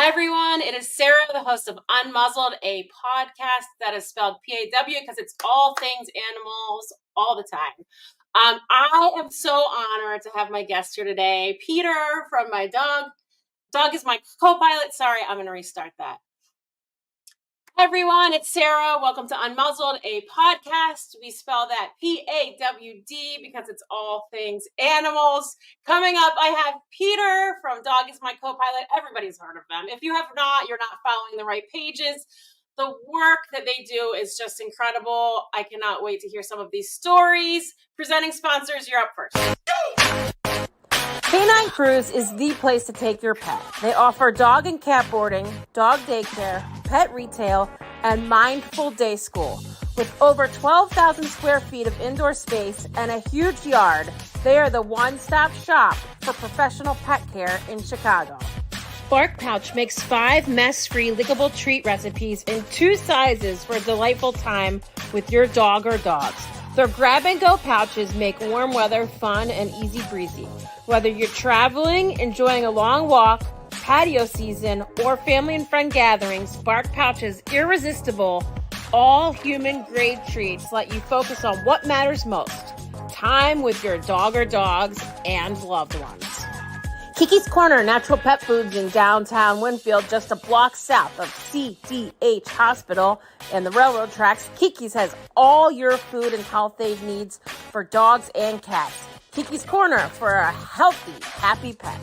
Hi, everyone. It is Sarah, the host of Unmuzzled, a podcast that is spelled P-A-W because it's all things animals all the time. I am so honored to have my guest here today, Peter from my dog. Dog is my co-pilot. Sorry, I'm going to restart that. Hi, everyone. It's Sarah. Welcome to Unmuzzled, a podcast. We spell that P-A-W-D because it's all things animals. Coming up, I have Peter from Dog is My Co-Pilot. Everybody's heard of them. If you have not, you're not following the right pages. The work that they do is just incredible. I cannot wait to hear some of these stories. Presenting sponsors, you're up first. Canine Cruise is the place to take your pet. They offer dog and cat boarding, dog daycare, pet retail, and mindful day school. With over 12,000 square feet of indoor space and a huge yard, they are the one-stop shop for professional pet care in Chicago. Bark Pouch makes 5 mess-free lickable treat recipes in 2 sizes for a delightful time with your dog or dogs. Their grab-and-go pouches make warm weather fun and easy breezy. Whether you're traveling, enjoying a long walk, patio season, or family and friend gatherings, Bark Pouch's irresistible, all human-grade treats let you focus on what matters most: time with your dog or dogs and loved ones. Kiki's Corner Natural Pet Foods in downtown Winfield, just a block south of CDH Hospital and the railroad tracks. Kiki's has all your food and health aid needs for dogs and cats. Kiki's Corner for a healthy, happy pet.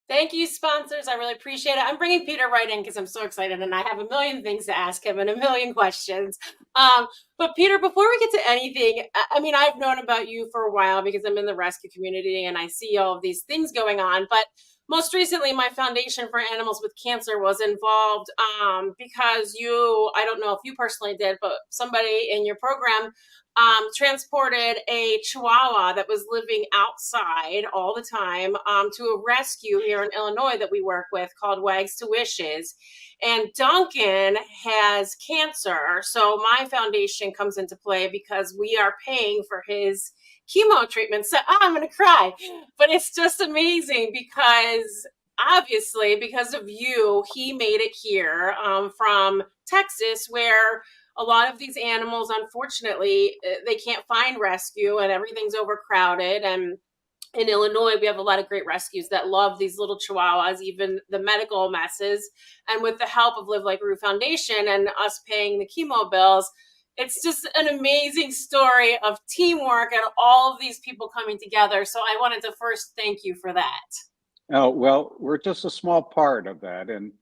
Thank you, sponsors. I really appreciate it. I'm bringing Peter right in because I'm so excited and I have a million things to ask him and a million questions. But Peter, before we get to anything, I mean, I've known about you for a while because I'm in the rescue community and I see all of these things going on. But most recently, my Foundation for Animals with Cancer was involved because I don't know if you personally did, but somebody in your program transported a Chihuahua that was living outside all the time to a rescue here in Illinois that we work with called Wags to Wishes. And Duncan has cancer, so my foundation comes into play because we are paying for his chemo treatment. So I'm going to cry, but it's just amazing because obviously because of you, he made it here from Texas, where a lot of these animals, unfortunately, they can't find rescue and everything's overcrowded. And in Illinois, we have a lot of great rescues that love these little Chihuahuas, even the medical messes. And with the help of Live Like Rue Foundation and us paying the chemo bills, it's just an amazing story of teamwork and all of these people coming together. So I wanted to first thank you for that. Oh, well, we're just a small part of that. And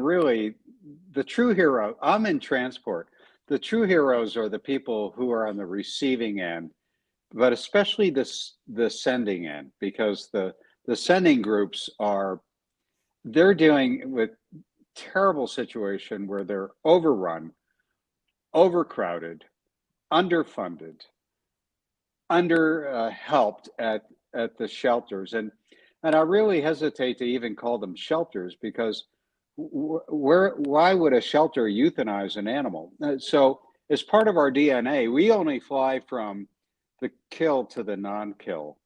really, the true hero, I'm in transport. The true heroes are the people who are on the receiving end, but especially the sending end, because the sending groups they're dealing with terrible situation where they're overrun, overcrowded, underfunded, helped at the shelters. And I really hesitate to even call them shelters because why would a shelter euthanize an animal? So as part of our DNA, we only fly from the kill to the non-kill.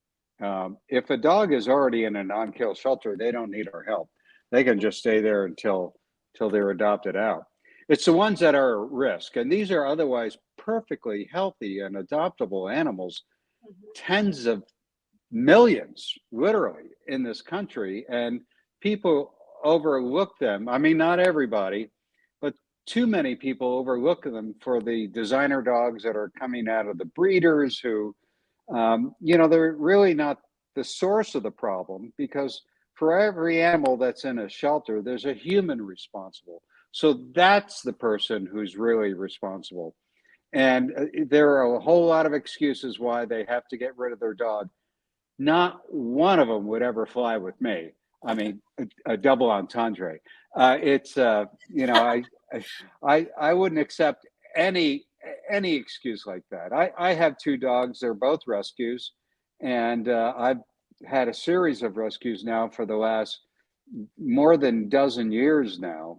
If a dog is already in a non-kill shelter, they don't need our help. They can just stay there until they're adopted out. It's the ones that are at risk, and these are otherwise perfectly healthy and adoptable animals, tens of millions, literally, in this country, and people overlook them. I mean, not everybody, but too many people overlook them for the designer dogs that are coming out of the breeders who, they're really not the source of the problem, because for every animal that's in a shelter, there's a human responsible. So that's the person who's really responsible. And there are a whole lot of excuses why they have to get rid of their dog. Not one of them would ever fly with me. I mean, a double entendre. I wouldn't accept any excuse like that. I have 2 dogs. They're both rescues, and I've had a series of rescues now for the last more than dozen years now,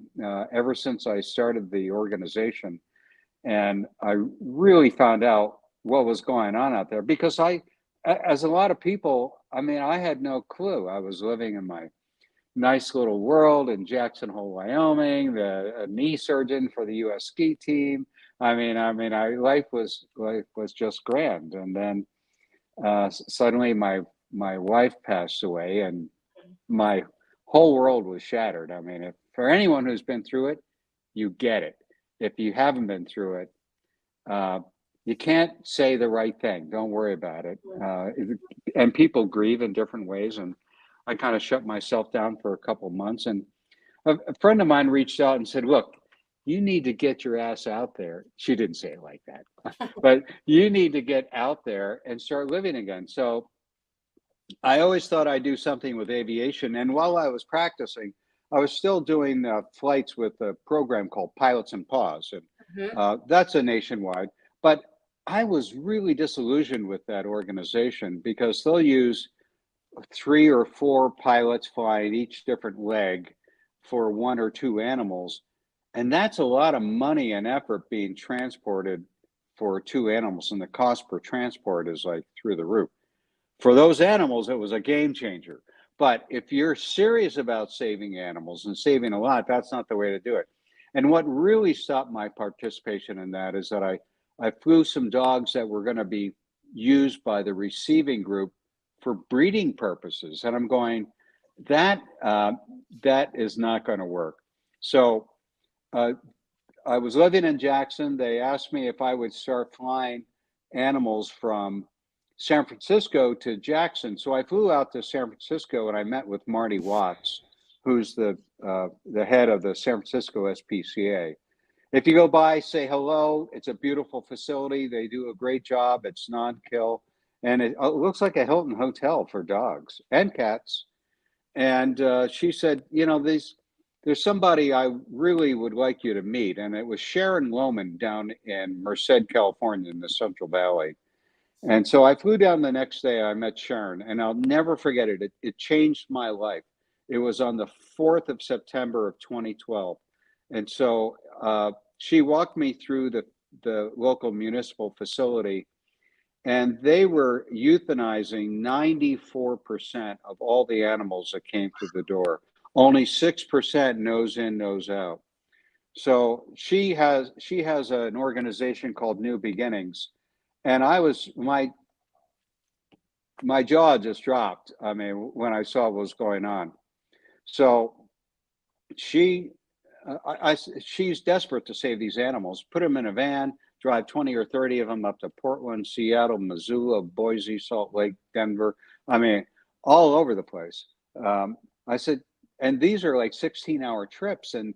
ever since I started the organization. And I really found out what was going on out there, because as a lot of people, I mean, I had no clue. I was living in my nice little world in Jackson Hole, Wyoming, a knee surgeon for the U.S. ski team. Life was just grand. And then suddenly my wife passed away, and my whole world was shattered. I mean, if, for anyone who's been through it, you get it. If you haven't been through it, you can't say the right thing. Don't worry about it. And people grieve in different ways. And I kind of shut myself down for a couple months. And a friend of mine reached out and said, look, you need to get your ass out there. She didn't say it like that, but you need to get out there and start living again. So I always thought I'd do something with aviation. And while I was practicing, I was still doing flights with a program called Pilots and Paws. And that's a nationwide. But I was really disillusioned with that organization because they'll use 3 or 4 pilots flying each different leg for 1 or 2 animals. And that's a lot of money and effort being transported for 2 animals. And the cost per transport is like through the roof. For those animals, it was a game changer. But if you're serious about saving animals and saving a lot, that's not the way to do it. And what really stopped my participation in that is that I flew some dogs that were going to be used by the receiving group for breeding purposes. And I'm going, that is not going to work. So I was living in Jackson. They asked me if I would start flying animals from San Francisco to Jackson. So I flew out to San Francisco and I met with Marty Watts, who's the head of the San Francisco SPCA. If you go by, say hello. It's a beautiful facility. They do a great job. It's non-kill. And it looks like a Hilton hotel for dogs and cats. And she said, there's somebody I really would like you to meet. And it was Sharon Lohman down in Merced, California, in the Central Valley. And so I flew down the next day. I met Sharon, and I'll never forget it. It changed my life. It was on the 4th of September of 2012. And so she walked me through the local municipal facility, and they were euthanizing 94% of all the animals that came through the door. Only 6% nose in, nose out. So she has an organization called New Beginnings. And my jaw just dropped. I mean, when I saw what was going on. So she's desperate to save these animals, put them in a van, drive 20 or 30 of them up to Portland, Seattle, Missoula, Boise, Salt Lake, Denver. I mean, all over the place. I said, and these are like 16-hour trips. And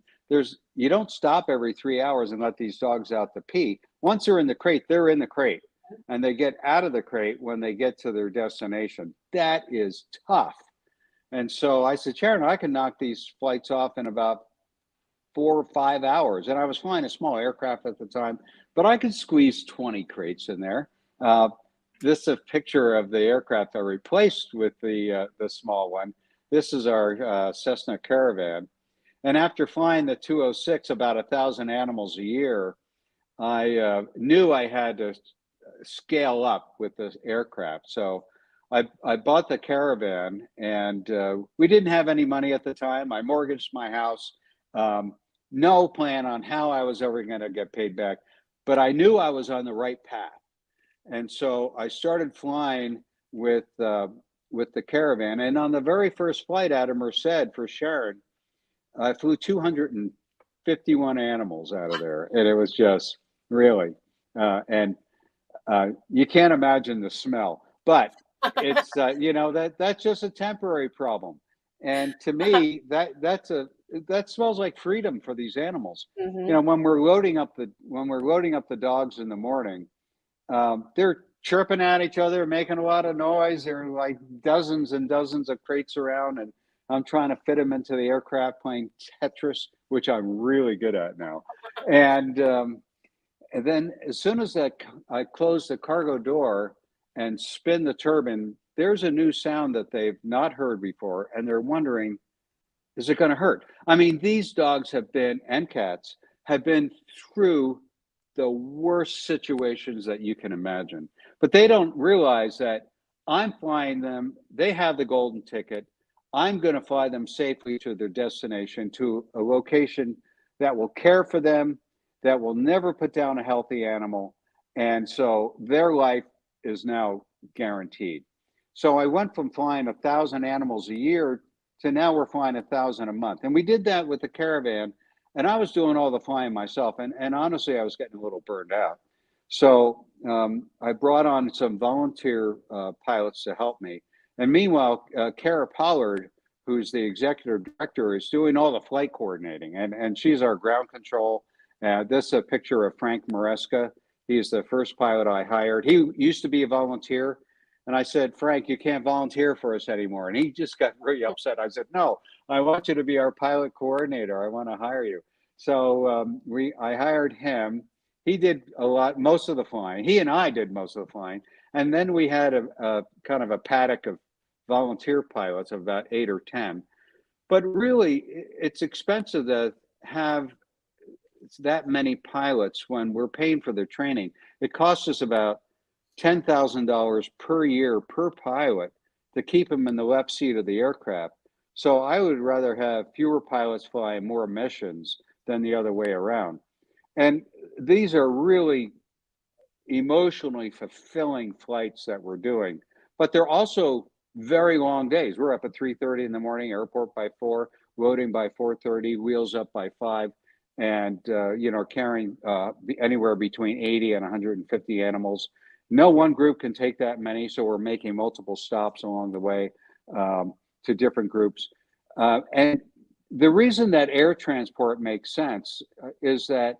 you don't stop every 3 hours and let these dogs out to pee. Once they're in the crate, they're in the crate. And they get out of the crate when they get to their destination. That is tough. And so I said, Sharon, I can knock these flights off in about 4 or 5 hours. And I was flying a small aircraft at the time, but I could squeeze 20 crates in there. This is a picture of the aircraft I replaced with the small one. This is our Cessna Caravan. And after flying the 206, about 1,000 animals a year, I knew I had to scale up with this aircraft. So I bought the Caravan, and we didn't have any money at the time. I mortgaged my house. No plan on how I was ever going to get paid back, but I knew I was on the right path. And so I started flying with the Caravan. And on the very first flight out of Merced for Sharon, I flew 251 animals out of there. And it was just really, you can't imagine the smell, but it's, that's just a temporary problem. And to me, that smells like freedom for these animals. Mm-hmm. When we're loading up the dogs in the morning, they're chirping at each other, making a lot of noise. There are like dozens and dozens of crates around, and I'm trying to fit them into the aircraft playing Tetris, which I'm really good at now. And then as soon as I close the cargo door and spin the turbine, there's a new sound that they've not heard before, and they're wondering, is it going to hurt? I mean, these dogs and cats have been through the worst situations that you can imagine, but they don't realize that I'm flying them. They have the golden ticket. I'm going to fly them safely to their destination, to a location that will care for them, that will never put down a healthy animal. And so their life is now guaranteed. So I went from flying 1,000 animals a year to now we're flying 1,000 a month. And we did that with the caravan. And I was doing all the flying myself. And honestly, I was getting a little burned out. So I brought on some volunteer pilots to help me. And meanwhile, Kara Pollard, who's the executive director, is doing all the flight coordinating. And she's our ground control. This is a picture of Frank Maresca. He's the first pilot I hired. He used to be a volunteer. And I said, Frank, you can't volunteer for us anymore. And he just got really upset. I said, no, I want you to be our pilot coordinator. I want to hire you. So I hired him. He did most of the flying. He and I did most of the flying. And then we had a kind of a paddock of volunteer pilots of about 8 or 10. But really, it's expensive to have that many pilots when we're paying for their training. It costs us about $10,000 per year per pilot to keep them in the left seat of the aircraft. So I would rather have fewer pilots flying more missions than the other way around. And these are really emotionally fulfilling flights that we're doing, but they're also very long days. We're up at 3:30 in the morning, airport by 4, loading by 4:30, wheels up by 5, and carrying anywhere between 80 and 150 animals. No one group can take that many, so we're making multiple stops along the way to different groups. And the reason that air transport makes sense is that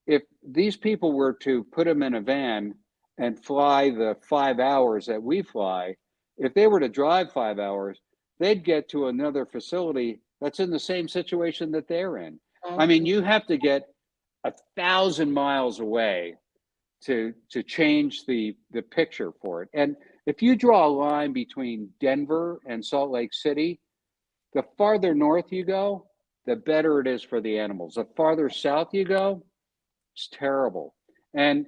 if these people were to put them in a van and fly the 5 hours that we fly, if they were to drive 5 hours, they'd get to another facility that's in the same situation that they're in. I mean, you have to get 1,000 miles away to change the picture for it. And if you draw a line between Denver and Salt Lake City, the farther north you go, the better it is for the animals. The farther south you go, it's terrible. And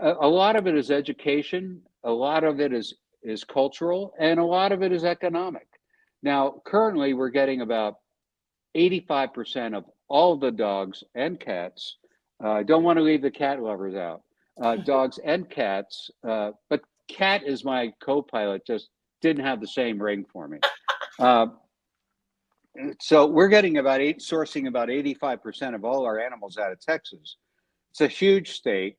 a lot of it is education, a lot of it is cultural, and a lot of it is economic. Now, currently, we're getting about 85% of all the dogs and cats. I don't want to leave the cat lovers out. Dogs and cats, but cat is my co-pilot, just didn't have the same ring for me. So we're getting sourcing about 85% of all our animals out of Texas. It's a huge state.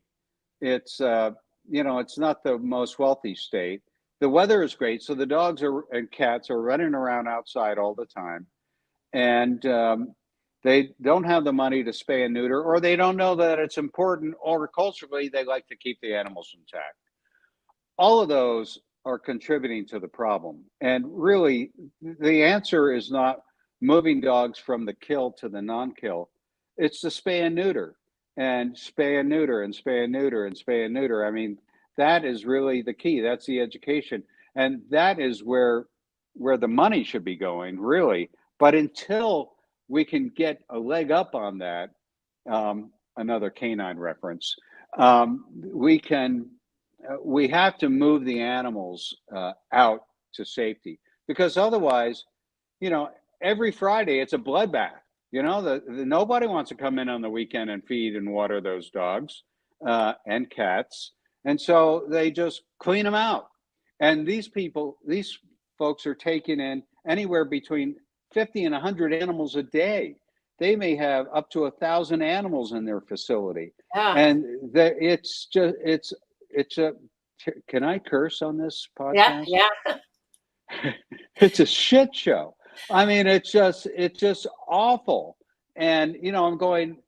It's it's not the most wealthy state. The weather is great, so the dogs and cats are running around outside all the time, and they don't have the money to spay and neuter, or they don't know that it's important, or culturally they like to keep the animals intact. All of those are contributing to the problem. And really, the answer is not moving dogs from the kill to the non-kill. It's the spay and neuter, and spay and neuter, and spay and neuter, and spay and neuter. I mean, that is really the key. That's the education. And that is where the money should be going, really. But until we can get a leg up on that, another canine reference, we have to move the animals out to safety, because otherwise, every Friday it's a bloodbath. Nobody wants to come in on the weekend and feed and water those dogs and cats, and so they just clean them out. And these folks are taking in anywhere between 50 and 100 animals a day. They may have up to 1,000 animals in their facility, and it's a. Can I curse on this podcast? Yeah. It's a shit show. I mean, it's just awful. And I'm going,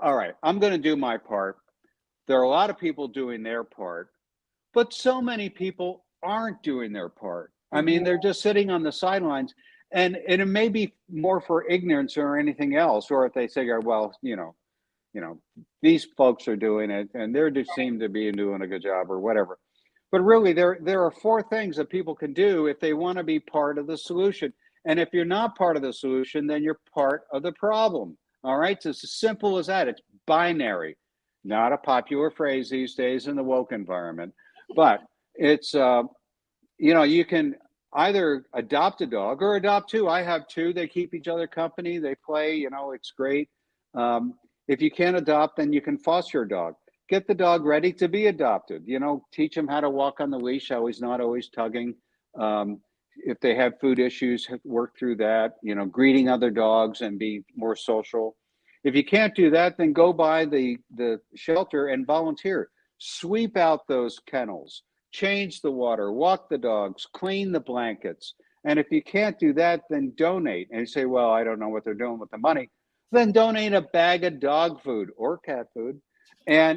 all right, I'm going to do my part. There are a lot of people doing their part, but so many people aren't doing their part. I mean, they're just sitting on the sidelines, and it may be more for ignorance or anything else, or if they say, well, these folks are doing it, and they just seem to be doing a good job or whatever. But really, there are 4 things that people can do if they want to be part of the solution. And if you're not part of the solution, then you're part of the problem. All right, so it's as simple as that. It's binary, not a popular phrase these days in the woke environment, but it's you can. either adopt a dog or adopt two. I have two. They keep each other company. They play, it's great. Um, if you can't adopt, then you can foster a dog. Get the dog ready to be adopted. Teach him how to walk on the leash, how he's not always tugging. If they have food issues, work through that, greeting other dogs and be more social. If you can't do that, then go by the shelter and volunteer. Sweep out those kennels, change the water, walk the dogs, clean the blankets. And if you can't do that, then donate. And you say, well, I don't know what they're doing with the money. Then donate a bag of dog food or cat food,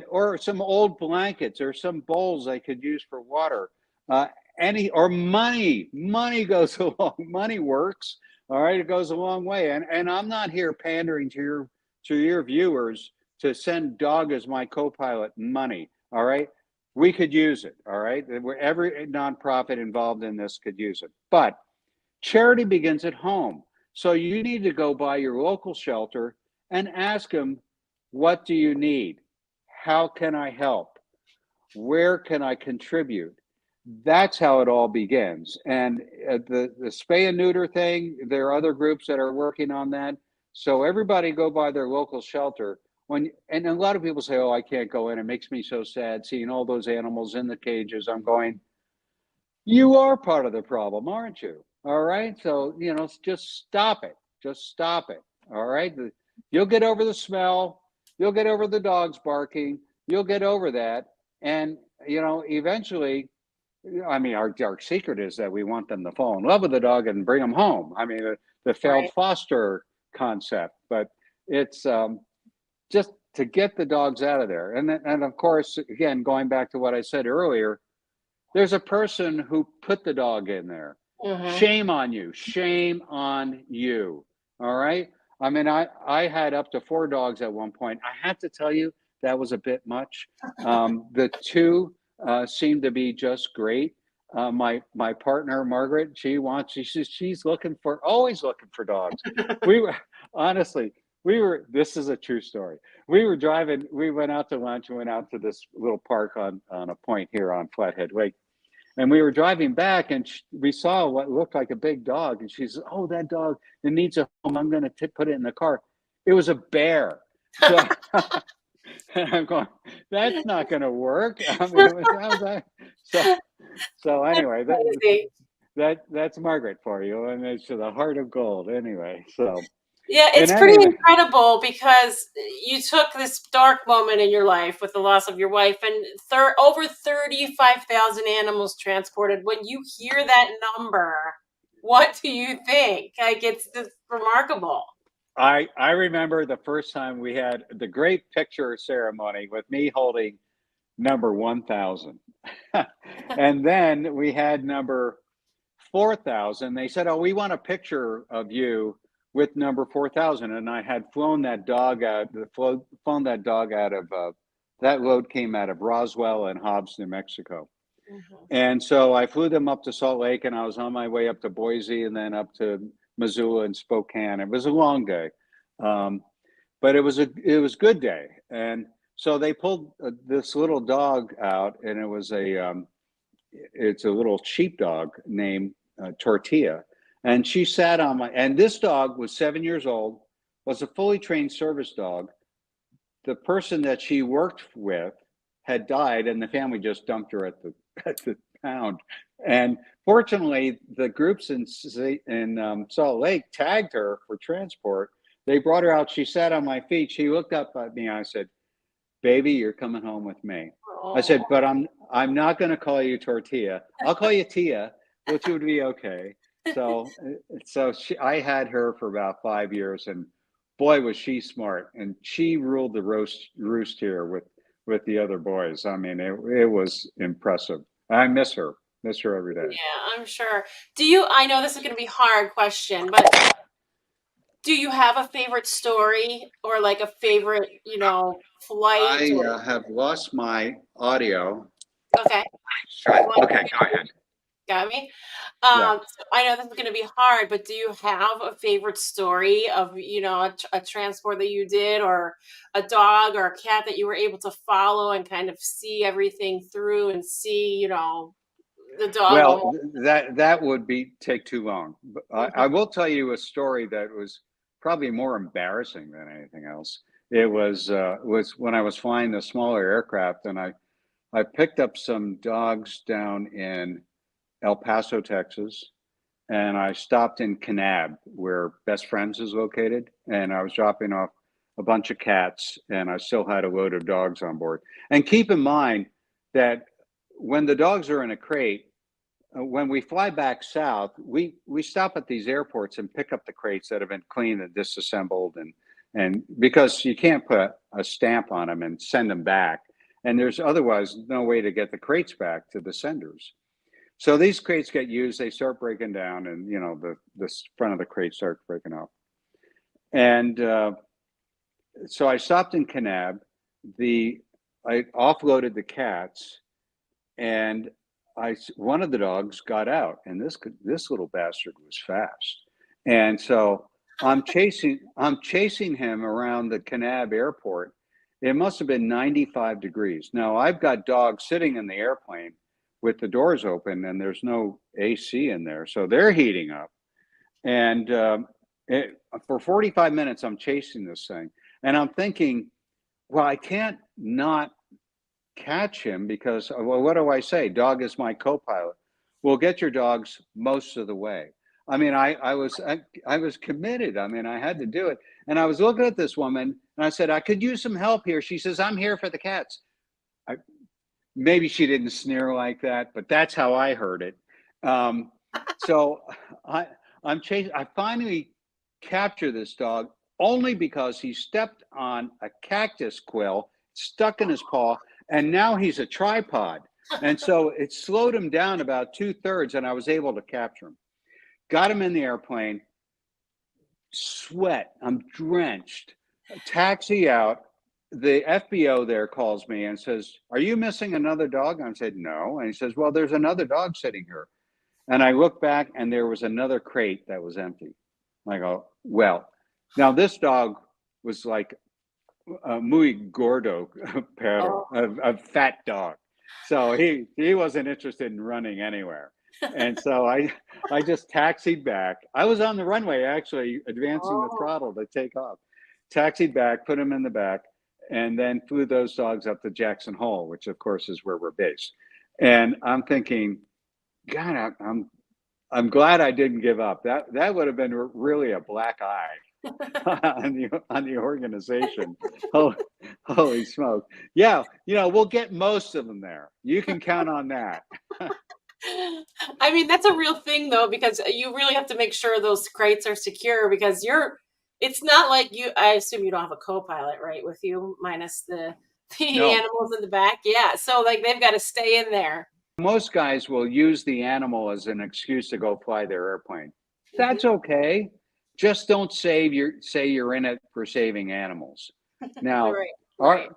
or some old blankets or some bowls they could use for water. Or money. Money goes along. Money works. All right, it goes a long way. And I'm not here pandering to your viewers to send dog as my co-pilot money. All right, we could use it. All right, every nonprofit involved in this could use it. But charity begins at home. So you need to go by your local shelter and ask them, what do you need? How can I help? Where can I contribute? That's how it all begins. And the spay and neuter thing, there are other groups that are working on that. So everybody go by their local shelter. And a lot of people say, oh, I can't go in. It makes me so sad seeing all those animals in the cages. I'm going, you are part of the problem, aren't you? All right. So, just stop it. Just stop it. All right. You'll get over the smell. You'll get over the dogs barking. You'll get over that. And, eventually, our secret is that we want them to fall in love with the dog and bring them home. I mean, the failed foster concept, but it's just to get the dogs out of there. And of course, again, going back to what I said earlier, there's a person who put the dog in there. Mm-hmm. Shame on you. Shame on you. All right. I mean, I had up to 4 dogs at one point. I have to tell you, that was a bit much. The 2 seemed to be just great. My partner, Margaret, she's always looking for dogs. This is a true story. We went out to lunch and went out to this little park on a point here on Flathead Lake. And we were driving back and we saw what looked like a big dog. And she said, oh, that dog, it needs a home. I'm going to put it in the car. It was a bear. So, and I'm going, that's not going to work. I mean, it sounds like, so anyway, that's Margaret for you. And it's the heart of gold anyway. So. Yeah, it's pretty incredible because you took this dark moment in your life with the loss of your wife and over 35,000 animals transported. When you hear that number, what do you think? Like, it's just remarkable. I remember the first time we had the great picture ceremony with me holding number 1,000. And then we had number 4,000. They said, oh, we want a picture of you with number 4,000. And I had flown that dog out, that load came out of Roswell and Hobbs, New Mexico. Mm-hmm. And so I flew them up to Salt Lake and I was on my way up to Boise and then up to Missoula and Spokane. It was a long day. But it was a good day. And so they pulled this little dog out and it's a little sheepdog named Tortilla. And she sat on and this dog was 7 years old, was a fully trained service dog. The person that she worked with had died and the family just dumped her at the pound. And fortunately, the groups in Salt Lake tagged her for transport. They brought her out. She sat on my feet. She looked up at me. I said, baby, you're coming home with me. Aww. I said, but I'm not going to call you Tortilla. I'll call you Tia, which would be okay. So I had her for about 5 years, and boy, was she smart. And she ruled the roost here with the other boys. I mean, it was impressive. I miss her every day. Yeah, I'm sure. I know this is going to be a hard question, but do you have a favorite story or like a favorite, flight? I have lost my audio. Okay. Okay, go ahead. Got me? So I know this is going to be hard, but do you have a favorite story of, a transport that you did or a dog or a cat that you were able to follow and kind of see everything through and see, The dog Well, won't. that would take too long. But I will tell you a story that was probably more embarrassing than anything else. It was when I was flying the smaller aircraft, and I picked up some dogs down in El Paso, Texas, and I stopped in Kanab, where Best Friends is located, and I was dropping off a bunch of cats, and I still had a load of dogs on board. And keep in mind that when the dogs are in a crate, when we fly back south, we stop at these airports and pick up the crates that have been cleaned and disassembled, and because you can't put a stamp on them and send them back, and there's otherwise no way to get the crates back to the senders. So these crates get used, they start breaking down, and the front of the crate starts breaking off. And so I stopped in Kanab. I offloaded the cats, and one of the dogs got out, and this little bastard was fast, and so I'm chasing him around the Kanab airport. It must have been 95 degrees. Now I've got dogs sitting in the airplane with the doors open, and there's no AC in there, so they're heating up. And for 45 minutes, I'm chasing this thing, and I'm thinking, well, I can't not catch him because, well, what do I say? Dog is my co-pilot. Well, get your dogs most of the way. I mean, I was committed. I mean, I had to do it. And I was looking at this woman, and I said, I could use some help here. She says, I'm here for the cats. Maybe she didn't sneer like that, but that's how I heard it. So I'm chasing. I finally capture this dog only because he stepped on a cactus quill, stuck in his paw, and now he's a tripod. And so it slowed him down about 2/3, and I was able to capture him. Got him in the airplane, sweat, I'm drenched, taxi out. The FBO there calls me and says, are you missing another dog? I said, no. And he says, well, there's another dog sitting here. And I look back, and there was another crate that was empty. I go, well, now this dog was like a muy gordo perro, a fat dog. So he wasn't interested in running anywhere. And so I just taxied back. I was on the runway, actually, advancing the throttle to take off. Taxied back, put him in the back, and then flew those dogs up to Jackson Hole, which of course is where we're based. And I'm thinking, God, I'm glad I didn't give up. That would have been really a black eye on the organization. Holy smoke! Yeah, we'll get most of them there. You can count on that. I mean, that's a real thing though, because you really have to make sure those crates are secure, because it's not like I assume you don't have a co-pilot, right, with you, minus the No. animals in the back. Yeah. So like they've got to stay in there. Most guys will use the animal as an excuse to go fly their airplane. That's okay. Just don't say you're in it for saving animals. Now, right.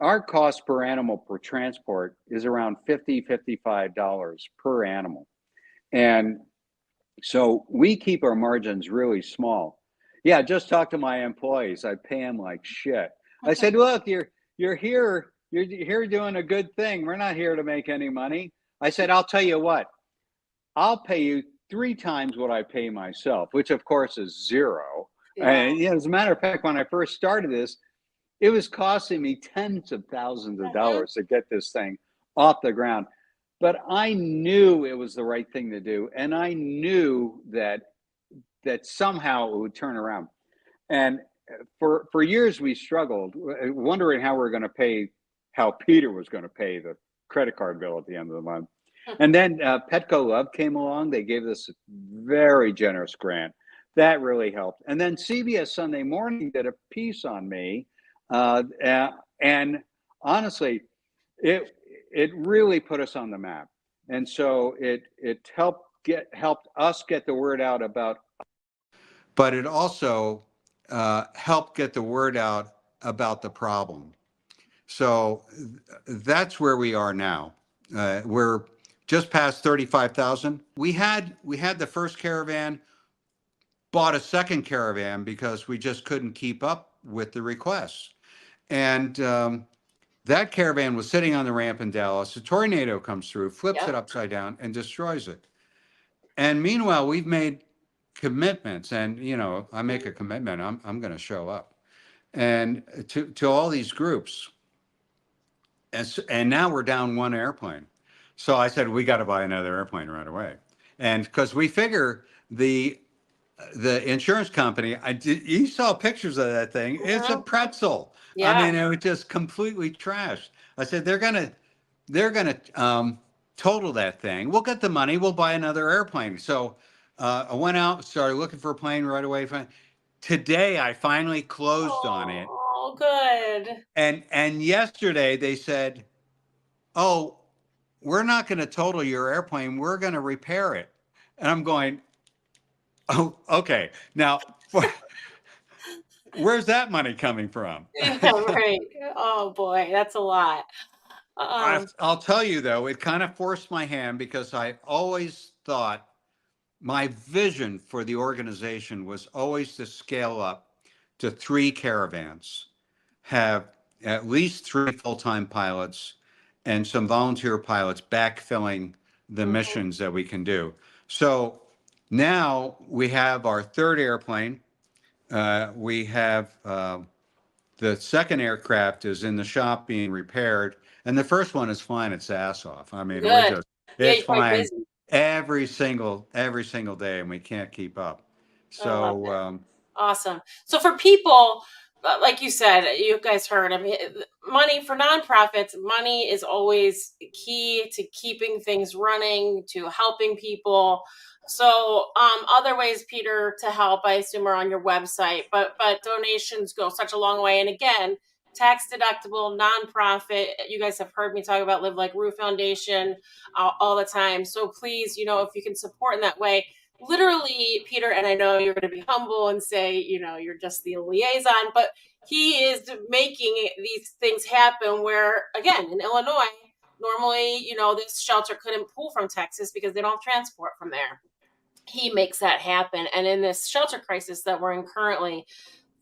Our cost per animal per transport is around $55 per animal. And so we keep our margins really small. Yeah, just talk to my employees. I pay them like shit. I said, look, you're here doing a good thing. We're not here to make any money. I said, I'll tell you what, I'll pay you 3 times what I pay myself, which of course is zero. Yeah. And as a matter of fact, when I first started this, it was costing me tens of thousands of dollars to get this thing off the ground. But I knew it was the right thing to do. And I knew that somehow it would turn around. And for years we struggled, wondering how Peter was going to pay the credit card bill at the end of the month. And then Petco Love came along. They gave us a very generous grant. That really helped. And then CBS Sunday Morning did a piece on me. And honestly, it really put us on the map. And so it helped us get the word out about. But it also helped get the word out about the problem. So that's where we are now. We're just past 35,000. We had the first caravan, bought a second caravan because we just couldn't keep up with the requests. And that caravan was sitting on the ramp in Dallas. A tornado comes through, flips Yep. it upside down, and destroys it. And meanwhile, we've made commitments, and I make a commitment. I'm going to show up, and to all these groups, and now we're down one airplane. So I said we got to buy another airplane right away, and because we figure the insurance company, you saw pictures of that thing. It's a pretzel. I Yeah. mean, it was just completely trashed. I said they're gonna total that thing. We'll get the money. We'll buy another airplane. So I went out, started looking for a plane right away. Today, I finally closed on it, Oh, good. and yesterday they said, "Oh, we're not going to total your airplane. We're going to repair it." And I'm going, "Oh, okay. Now, where's that money coming from?" Yeah, right. Oh boy, that's a lot. I'll tell you though, it kind of forced my hand because I always thought my vision for the organization was always to scale up to 3 caravans, have at least 3 full-time pilots and some volunteer pilots backfilling the missions that we can do. So now we have our 3rd airplane. We have the 2nd aircraft is in the shop being repaired, and the first one is flying its ass off. I mean, Good. Yeah, it's you're quite flying busy. every single day, and we can't keep up. I love it. So Awesome. So for people, like you said, you guys heard, I mean, money for nonprofits, money is always key to keeping things running, to helping people. So other ways, Peter, to help, I assume, are on your website, but donations go such a long way. And again, tax deductible, nonprofit. You guys have heard me talk about Live Like Roo Foundation all the time. So please, if you can support in that way, literally, Peter, and I know you're going to be humble and say, you're just the liaison, but he is making these things happen where, again, in Illinois, normally, this shelter couldn't pull from Texas because they don't have transport from there. He makes that happen. And in this shelter crisis that we're in currently,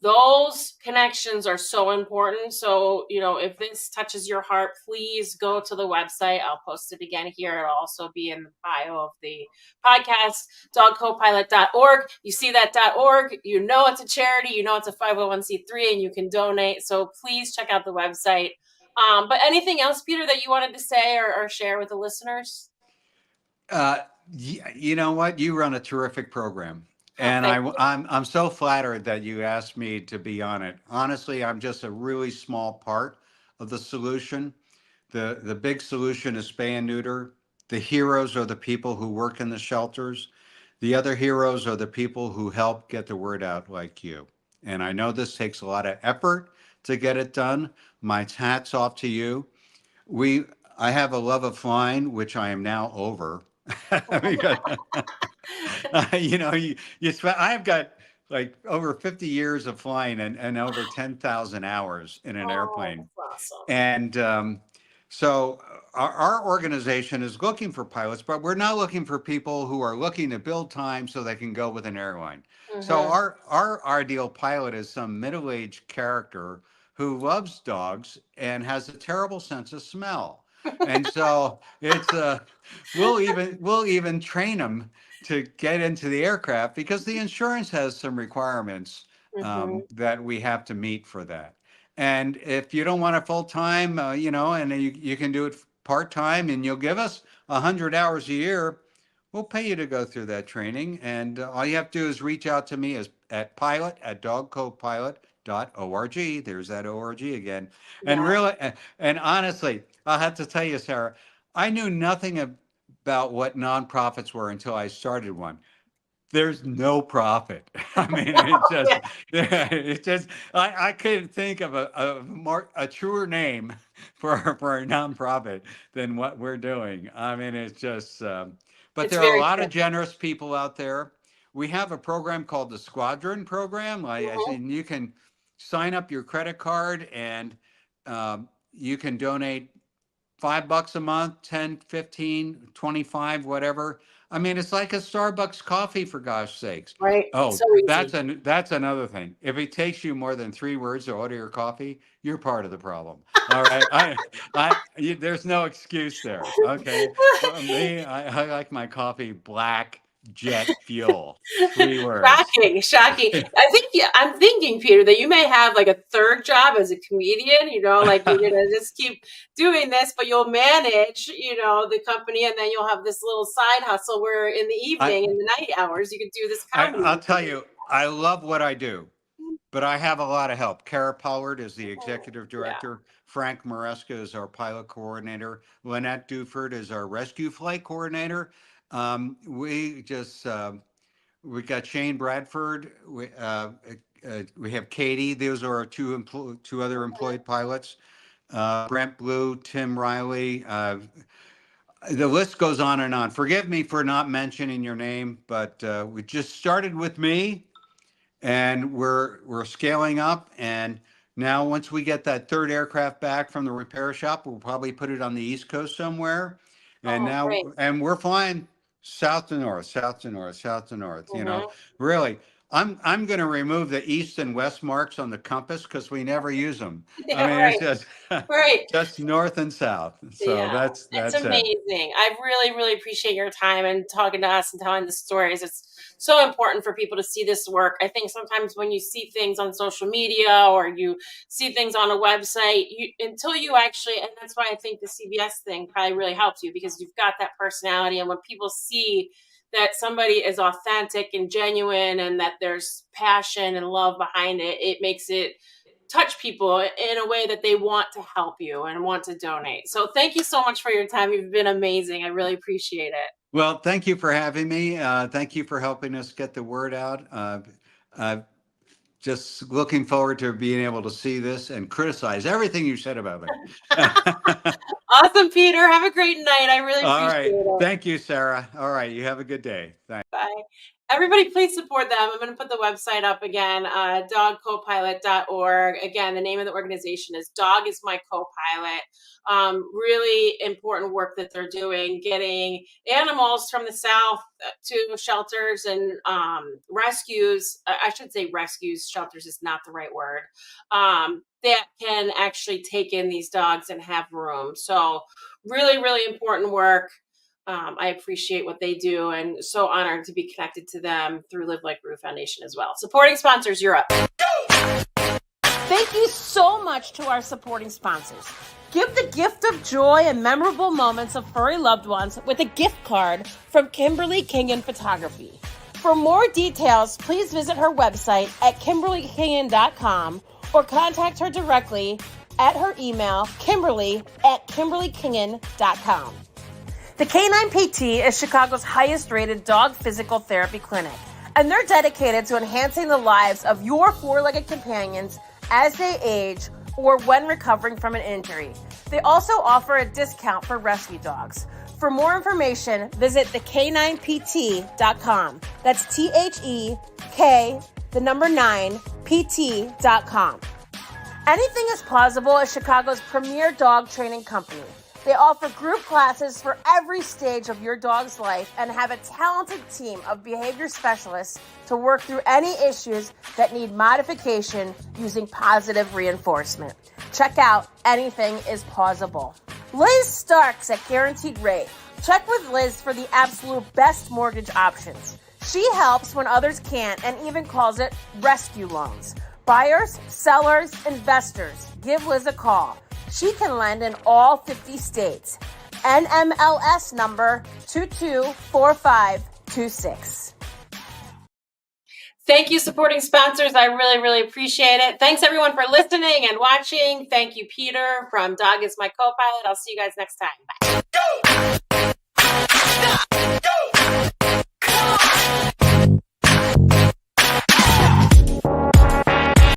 those connections are so important. So, if this touches your heart, please go to the website. I'll post it again here. It'll also be in the bio of the podcast, dogcopilot.org. You see that .org, it's a charity, it's a 501c3, and you can donate. So please check out the website. But anything else, Peter, that you wanted to say or share with the listeners? you know what? You run a terrific program. And I'm so flattered that you asked me to be on it. Honestly, I'm just a really small part of the solution. The big solution is spay and neuter. The heroes are the people who work in the shelters. The other heroes are the people who help get the word out, like you. And I know this takes a lot of effort to get it done. My hat's off to you. I have a love of flying, which I am now over. Because, I've got like over 50 years of flying and over 10,000 hours in an airplane. That's awesome. And so our organization is looking for pilots, but we're not looking for people who are looking to build time so they can go with an airline. So our ideal pilot is some middle-aged character who loves dogs and has a terrible sense of smell. And so we'll even train them to get into the aircraft because the insurance has some requirements that we have to meet for that. And if you don't want it full time, and you can do it part time, and you'll give us 100 hours a year, we'll pay you to go through that training. And all you have to do is reach out to me at pilot@dogcopilot.org. There's that org again. And really, and honestly, I'll have to tell you, Sarah, I knew nothing about what nonprofits were until I started one. There's no profit. I mean, it's just, I couldn't think of a truer name for a nonprofit than what we're doing. I mean, it's just, but there are a lot of generous people out there. We have a program called the Squadron Program. I said, you can sign up your credit card and you can donate $5 a month, 10, 15, 25, whatever. I mean, it's like a Starbucks coffee, for gosh sakes. Right. Oh, So easy. that's another thing. If it takes you more than 3 words to order your coffee, you're part of the problem. All right, there's no excuse there. Okay, for me, I like my coffee black, jet fuel. 3 words. Shocking. I think I'm thinking, Peter, that you may have like a third job as a comedian, like you're gonna just keep doing this, but you'll manage, the company, and then you'll have this little side hustle where in the evening, in the night hours, you could do this comedy. I'll tell you, I love what I do, but I have a lot of help. Kara Pollard is the executive director. Frank Maresca is our pilot coordinator. Lynette Duford is our rescue flight coordinator. We got Shane Bradford. We have Katie. Those are our two other employed pilots. Brent Blue, Tim Riley. The list goes on and on. Forgive me for not mentioning your name, but we just started with me, and we're scaling up. And now, once we get that third aircraft back from the repair shop, we'll probably put it on the East Coast somewhere. And and we're flying south to north, south to north, south to north. Really. I'm going to remove the east and west marks on the compass because we never use them. I mean, it's just just north and south. So that's amazing. I really, really appreciate your time and talking to us and telling the stories. It's so important for people to see this work. I think sometimes when you see things on social media or you see things on a website, until you actually, and that's why I think the CBS thing probably really helps you, because you've got that personality, and when people see that somebody is authentic and genuine and that there's passion and love behind it, it makes it touch people in a way that they want to help you and want to donate. So thank you so much for your time. You've been amazing. I really appreciate it. Well, thank you for having me. Thank you for helping us get the word out. Just looking forward to being able to see this and criticize everything you said about me. Awesome, Peter. Have a great night. I really appreciate it. Thank you, Sarah. All right. You have a good day. Thanks. Bye. Everybody, please support them. I'm going to put the website up again, dogcopilot.org. Again, the name of the organization is Dog is My Copilot. Really important work that they're doing, getting animals from the South to shelters and rescues. I should say rescues. Shelters is not the right word. That can actually take in these dogs and have room. So really, really important work. I appreciate what they do and so honored to be connected to them through Live Like Roo Foundation as well. Supporting sponsors, you're up. Thank you so much to our supporting sponsors. Give the gift of joy and memorable moments of furry loved ones with a gift card from Kimberly Kingen Photography. For more details, please visit her website at KimberlyKingen.com or contact her directly at her email, kimberly@kimberlykingen.com. The K9 PT is Chicago's highest rated dog physical therapy clinic, and they're dedicated to enhancing the lives of your four-legged companions as they age or when recovering from an injury. They also offer a discount for rescue dogs. For more information, visit thek9pt.com. That's THEK9pt.com. Anything is Plausible is Chicago's premier dog training company. They offer group classes for every stage of your dog's life and have a talented team of behavior specialists to work through any issues that need modification using positive reinforcement. Check out Anything is Plausible. Liz Starks at Guaranteed Rate. Check with Liz for the absolute best mortgage options. She helps when others can't and even calls it rescue loans. Buyers, sellers, investors, give Liz a call. She can lend in all 50 states. NMLS number 224526. Thank you, supporting sponsors. I really, really appreciate it. Thanks, everyone, for listening and watching. Thank you, Peter from Dog is My Copilot. I'll see you guys next time. Bye.